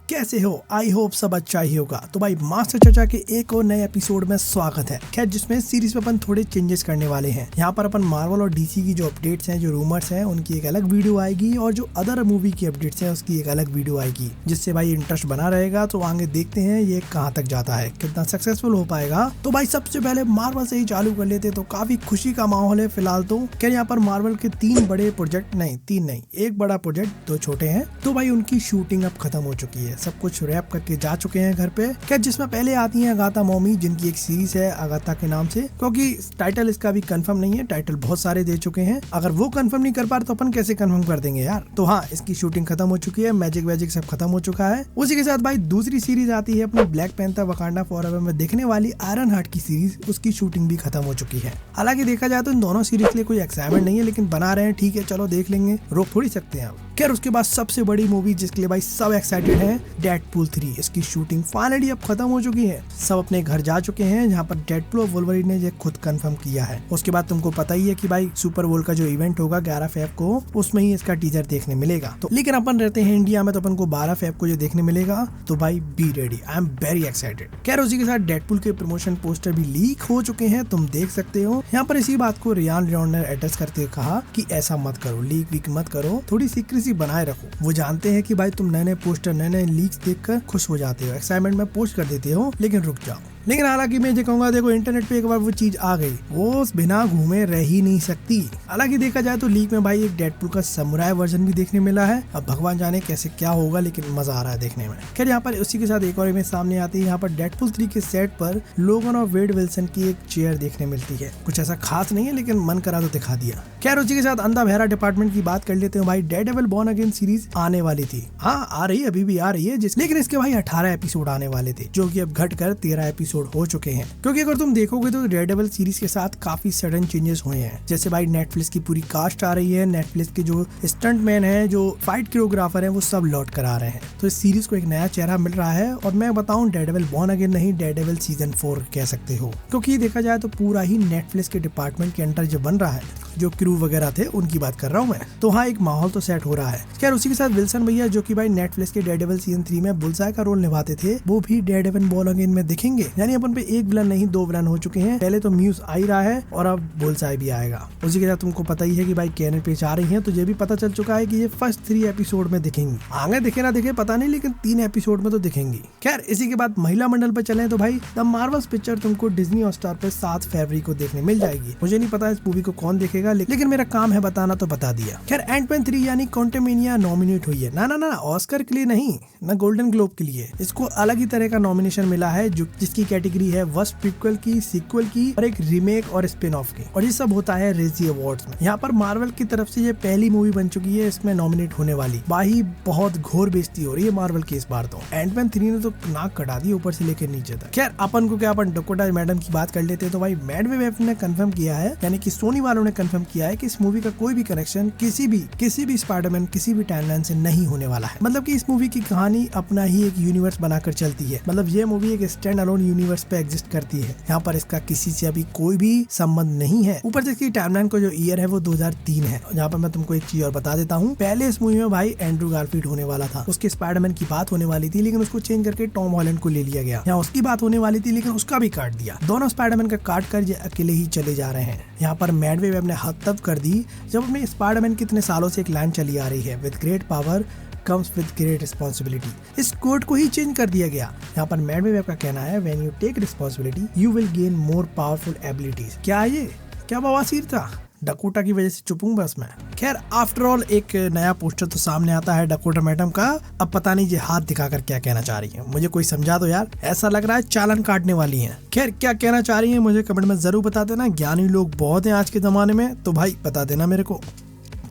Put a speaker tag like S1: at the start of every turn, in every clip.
S1: कैसे हो? I hope सब अच्छा ही होगा। तो भाई मास्टर चर्चा के एक और नए एपिसोड में स्वागत है। खैर जिसमें सीरीज में अपन थोड़े चेंजेस करने वाले हैं। यहाँ पर अपन मार्वल और डीसी की जो अपडेट्स हैं, जो रूमर्स हैं, उनकी एक अलग वीडियो आएगी और जो अदर मूवी की अपडेट्स हैं उसकी एक अलग वीडियो आएगी, जिससे भाई इंटरेस्ट बना रहेगा। तो आगे देखते हैं ये कहाँ तक जाता है, कितना सक्सेसफुल हो पाएगा। तो भाई सबसे पहले मार्वल से ही चालू कर लेते, तो काफी खुशी का माहौल है फिलहाल। तो खैर यहाँ पर मार्वल के तीन बड़े प्रोजेक्ट, तीन नहीं, एक बड़ा प्रोजेक्ट, दो छोटे हैं। तो भाई उनकी शूटिंग अब खत्म हो चुकी है, सब कुछ रैप करके जा चुके हैं घर पे। क्या जिसमें पहले आती है अगाथा मॉमी, जिनकी एक सीरीज है अगाथा के नाम से, क्योंकि टाइटल इसका भी कंफर्म नहीं है। टाइटल बहुत सारे दे चुके हैं, अगर वो कंफर्म नहीं कर पा रहे तो अपन कैसे कंफर्म कर देंगे यार। तो हाँ, इसकी शूटिंग खत्म हो चुकी है, मैजिक वैजिक सब खत्म हो चुका है। उसी के साथ भाई दूसरी सीरीज आती है अपनी ब्लैक पैंथर वकांडा फॉरएवर में देखने वाली आयरन हार्ट की सीरीज, उसकी शूटिंग भी खत्म हो चुकी है। हालांकि देखा जाए तो इन दोनों सीरीज के लिए कोई एक्साइटमेंट नहीं है, लेकिन बना रहे हैं, ठीक है, चलो देख लेंगे, रोक थोड़ी सकते हैं अब। खैर उसके बाद सबसे बड़ी मूवी जिसके लिए भाई सब एक्साइटेड हैं, डेडपूल 3, इसकी शूटिंग फाइनली अब खत्म हो चुकी है। सब अपने घर जा चुके हैं, जहाँ पर डेडपूल और वुल्वरीन ने ये खुद कंफर्म किया है। उसके बाद तुमको पता ही है कि भाई सुपर बोल का जो इवेंट होगा 11 फेब को, उसमें ही इसका टीजर देखने मिलेगा। तो लेकिन अपन रहते हैं इंडिया में, तो अपन को 12 फेब को जो देखने मिलेगा। तो भाई be ready, I am very excited. खैर उसी के साथ डेडपूल के प्रमोशन पोस्टर भी लीक हो चुके हैं, तुम देख सकते हो। यहाँ पर इसी बात को रियान रेनॉल्ड्स ने एड्रेस करते कहा कि ऐसा मत करो, लीक वीक मत करो, थोड़ी सीक्रेसी बनाए रखो। वो जानते हैं कि भाई तुम नए नए पोस्टर, नए नए लीक्स देखकर खुश हो जाते हो, एक्साइटमेंट में पोस्ट कर देते हो, लेकिन रुक जाओ। लेकिन हालांकि मैं ये कहूंगा, देखो इंटरनेट पे एक बार वो चीज आ गई, वो बिना घूमे रह ही नहीं सकती। हालांकि देखा जाए तो लीक में भाई एक डेडपूल का समुराई वर्जन भी देखने मिला है। अब भगवान जाने कैसे क्या होगा, लेकिन मजा आ रहा है देखने में। खैर यहाँ पर उसी के साथ एक और इमेज सामने आती है। यहाँ पर डेडपूल 3 के सेट पर लोगन और वेड विल्सन की एक चेयर देखने मिलती है। कुछ ऐसा खास नहीं है, लेकिन मन करा तो दिखा दिया। खैर उसी के साथ अंधा बहरा डिपार्टमेंट की बात कर लेते हैं। भाई डेयरडेविल बॉर्न अगेन सीरीज आने वाली थी, हाँ आ रही है, अभी भी आ रही है, लेकिन इसके भाई 18 एपिसोड आने वाले थे, जो की अब घट कर 13 एपिसोड हो चुके हैं। क्योंकि अगर तुम देखोगे तो डेयरडेविल सीरीज के साथ काफी सडन चेंजेस हुए हैं। जैसे भाई नेटफ्लिक्स की पूरी कास्ट आ रही है, नेटफ्लिक्स के जो स्टंटमैन है, जो फाइट कोरियोग्राफर है, वो सब लौट कर आ रहे हैं। तो इस सीरीज को एक नया चेहरा मिल रहा है। और मैं बताऊं, डेयरडेविल बॉर्न अगेन नहीं, डेयरडेविल सीजन 4 कह सकते हो, क्योंकि देखा जाए तो पूरा ही नेटफ्लिक्स के डिपार्टमेंट के अंडर जो बन रहा है, जो क्रू वगैरह थे उनकी बात कर रहा हूँ मैं। तो हाँ, एक माहौल तो सेट हो रहा है। खैर उसी के साथ विल्सन भैया, जो कि भाई नेटफ्लिक्स के डेयरडेविल सीजन 3 में बुलसाई का रोल निभाते थे, वो भी डेयरडेविल बॉर्न अगेन में दिखेंगे। यानी अपन पे एक विलन नहीं, 2 विलन हो चुके हैं। पहले तो म्यूज आ ही रहा है और अब बुलसाई भी आएगा। उसी के साथ तुमको पता ही है कि भाई कैनन पेज आ रही है, तो ये भी पता चल चुका है कि ये फर्स्ट 3 एपिसोड में दिखेंगी। आगे दिखे ना दिखे पता नहीं, लेकिन 3 एपिसोड में तो दिखेंगी। खैर इसी के बाद महिला मंडल पर चले तो भाई द मार्वल्स पिक्चर तुमको डिज्नी हॉटस्टार पे 7 फरवरी को देखने मिल जाएगी। मुझे नहीं पता इस मूवी को कौन देखेगा, लेकिन मेरा काम है बताना, तो बता दिया। खैर एंटमैन 3 यानी क्वांटमेनिया नॉमिनेट हुई है। ना ऑस्कर के लिए नहीं, ना गोल्डन ग्लोब के लिए, इसको अलग ही तरह का नॉमिनेशन मिला है, जो जिसकी कैटेगरी है वर्स्ट प्रीक्वल की, सीक्वल की और एक रीमेक और स्पिन ऑफ की। और ये सब होता है रेजी अवार्ड्स में। यहाँ पर मार्वल की तरफ से ये पहली मूवी बन चुकी है इसमें नॉमिनेट होने वाली। भाई बहुत घोर बेइज्जती हो रही है मार्वल की इस बार। तो एंटमैन 3 ने तो नाक कटा दी ऊपर से लेकर नीचे तक। खैर अपन को क्या, अपन डकोटा मैडम की बात कर लेते हैं। तो भाई मैड वेब ने कंफर्म किया है, यानी कि सोनी वालों ने कंफर्म किया है कि इस मूवी का कोई भी कनेक्शन किसी भी स्पाइडरमैन, किसी भी टाइमलाइन से नहीं होने वाला है। मतलब कि इस मूवी की कहानी अपना ही एक यूनिवर्स बनाकर चलती है। मतलब ये मूवी एक स्टैंड अलोन यूनिवर्स पे एग्जिस्ट करती है। यहाँ पर इसका किसी से अभी कोई भी संबंध नहीं है। ऊपर से इसकी टाइमलाइन को जो ईयर है वो 2003 है। जहाँ पर मैं तुमको एक चीज और बता देता हूँ, पहले इस मूवी में भाई एंड्रू गारफील्ड होने वाला था, उसके स्पाइडरमैन की बात होने वाली थी, लेकिन उसको चेंज करके टॉम हॉलैंड को ले लिया गया। यहाँ उसकी बात होने वाली थी, लेकिन उसका भी काट दिया। दोनों स्पाइडरमैन का काट कर ये अकेले ही चले जा रहे हैं। यहाँ पर मैड वेब ने हद तब कर दी जब अपने स्पाइडरमैन कितने सालों से एक लाइन चली आ रही है, with great power comes with great responsibility. इस कोड को ही चेंज कर दिया गया। यहाँ पर मैड वेब का कहना है, when you take responsibility you will gain more powerful abilities. क्या ये क्या बवासीर था? डकोटा की वजह से चुपूं बस मैं। खैर आफ्टर ऑल एक नया पोस्टर तो सामने आता है डकोटा मैडम का। अब पता नहीं ये हाथ दिखाकर क्या कहना चाह रही है, मुझे कोई समझा दो यार। ऐसा लग रहा है चालान काटने वाली हैं। खैर क्या कहना चाह रही है मुझे कमेंट में जरूर बता देना। ज्ञानी लोग बहुत हैं आज के जमाने में, तो भाई बता देना मेरे को।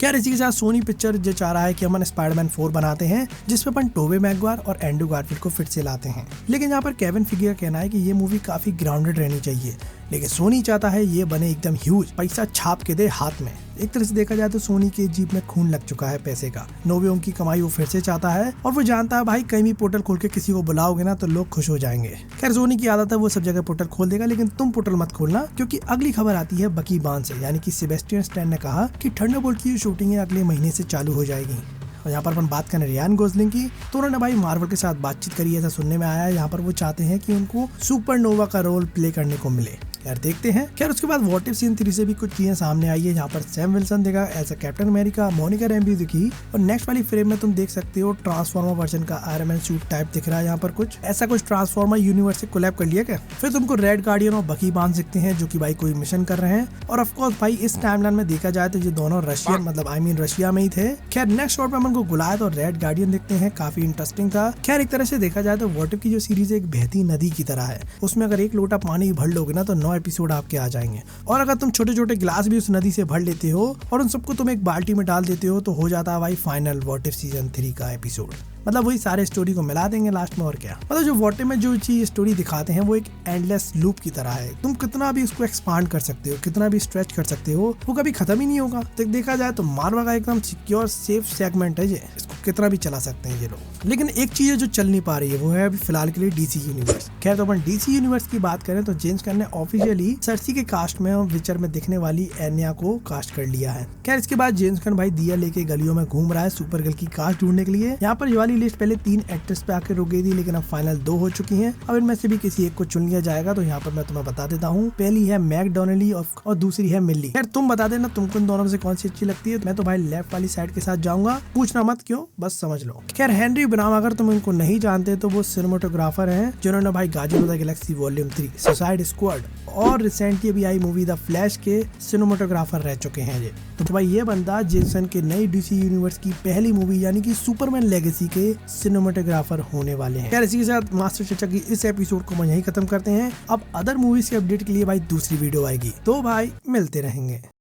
S1: क्या इसी के साथ सोनी पिक्चर जो चाह रहा है कि हम स्पाइडरमैन 4 बनाते हैं, जिसमें अपन टोबे मैगवायर और एंड्रू गारफील्ड को फिर से लाते हैं। लेकिन यहाँ पर केविन फीगे का कहना है कि ये मूवी काफी ग्राउंडेड रहनी चाहिए, लेकिन सोनी चाहता है ये बने एकदम ह्यूज, पैसा छाप के दे हाथ में। एक तरह से देखा जाए तो सोनी के जीप में खून लग चुका है पैसे का। नोवे की कमाई वो फिर से चाहता है, और वो जानता है भाई कहीं भी पोर्टल खोल के किसी को बुलाओगे ना तो लोग खुश हो जाएंगे। खैर सोनी की आदत है, वो सब जगह पोर्टल खोल देगा, लेकिन तुम पोर्टल मत खोलना, क्योंकि अगली खबर आती है बकी बान से, यानी कि सेबेस्टियन स्टैन ने कहा कि थंडरबोल्ट की शूटिंग अगले महीने से चालू हो जाएगी। और यहाँ पर अपन बात करें रियान गोसलिंग की, तो उन्होंने भाई मार्वल के साथ बातचीत करी है, ऐसा सुनने में आया है। यहाँ पर वो चाहते हैं कि उनको सुपरनोवा का रोल प्ले करने को मिले। यार देखते हैं। खैर उसके बाद व्हाट इफ सीजन 3 से भी कुछ चीजें सामने आई है। यहाँ पर सैम विल्सन देखा as a Captain America, Monica Rambeau दिखी, और नेक्स्ट वाली फ्रेम में तुम देख सकते हो ट्रांसफॉर्मर वर्जन का आयरन मैन सूट टाइप दिख रहा है। यहाँ पर कुछ ऐसा कुछ ट्रांसफॉर्मर यूनिवर्स से कोलैब कर लिया क्या। फिर तुमको रेड गार्डियन और बकी बांध सकते हैं जो कि भाई कोई मिशन कर रहे हैं। और ऑफ कोर्स भाई इस टाइमलाइन में देखा जाए तो ये दोनों रशियन मतलब रशिया में ही थे। खैर नेक्स्ट शॉट में अपन को गुलायत और रेड गार्डियन देखते हैं, काफी इंटरेस्टिंग था। खैर एक तरह से देखा जाए तो व्हाट इफ की जो सीरीज एक बहती नदी की तरह है, उसमें अगर एक लोटा पानी भर लोगे ना तो 9 एपिसोड आपके आ जाएंगे। और अगर तुम छोटे छोटे गिलास भी उस नदी से भर लेते हो और उन सबको तुम एक बाल्टी में डाल देते हो तो हो जाता है भाई फाइनल व्हाट इफ सीजन 3 का एपिसोड। मतलब वही सारे स्टोरी को मिला देंगे लास्ट में, और क्या। मतलब जो व्हाट इफ में जो चीज स्टोरी दिखाते हैं वो एक एंडलेस लूप की तरह है। तुम कितना भी उसको एक्सपांड कर सकते हो, कितना भी स्ट्रेच कर सकते हो, वो कभी खत्म ही नहीं होगा। तो देखा जाए तो मार्वल का एकदम सिक्योर सेफ सेगमेंट है ये, इसको कितना भी चला सकते हैं ये लोग। लेकिन एक चीज है जो चल नहीं पा रही है, वो है अभी फिलहाल के लिए डीसी यूनिवर्स। खैर तो अपन डीसी यूनिवर्स की बात करें तो जेम्स गन ने ऑफिशियली सर्सी के कास्ट में और विचर में दिखने वाली एन्या को कास्ट कर लिया है। खैर इसके बाद जेम्स गन भाई दिया लेके गलियों में घूम रहा है सुपर गर्ल की कास्ट ढूंढने के लिए। यहाँ पर ये वाली लिस्ट पहले 3 एक्ट्रेस पे आकर रुक गई थी, लेकिन अब फाइनल 2 हो चुकी हैं। अब इनमें से भी किसी एक को चुन लिया जाएगा। तो यहाँ पर मैं तुम्हें बता देता हूँ, पहली है मैक डोनेली और दूसरी है मिल्ली। खैर तुम बता देना तुमको इन दोनों में से कौन सी अच्छी लगती है। मैं तो भाई लेफ्ट वाली साइड के साथ जाऊंगा, पूछना मत क्यों, बस समझ लो। खैर हेनरी बनाम अगर तुम इनको नहीं जानते तो वो सिनेमेटोग्राफर हैं जिन्होंने भाई guardians of the Galaxy volume 3, suicide squad और रिसेंटली अभी आई मूवी द फ्लैश के सिनेमेटोग्राफर रह चुके हैं ये। तो भाई ये बंदा जेसन के नई डीसी यूनिवर्स की पहली मूवी यानी कि सुपरमैन लेगेसी के सिनेमेटोग्राफर होने वाले हैं। यार इसी के साथ मास्टर चचा की इस एपिसोड को मैं यहीं खत्म करते हैं। अब अदर मूवीज के अपडेट के लिए भाई दूसरी वीडियो आएगी, तो भाई मिलते रहेंगे।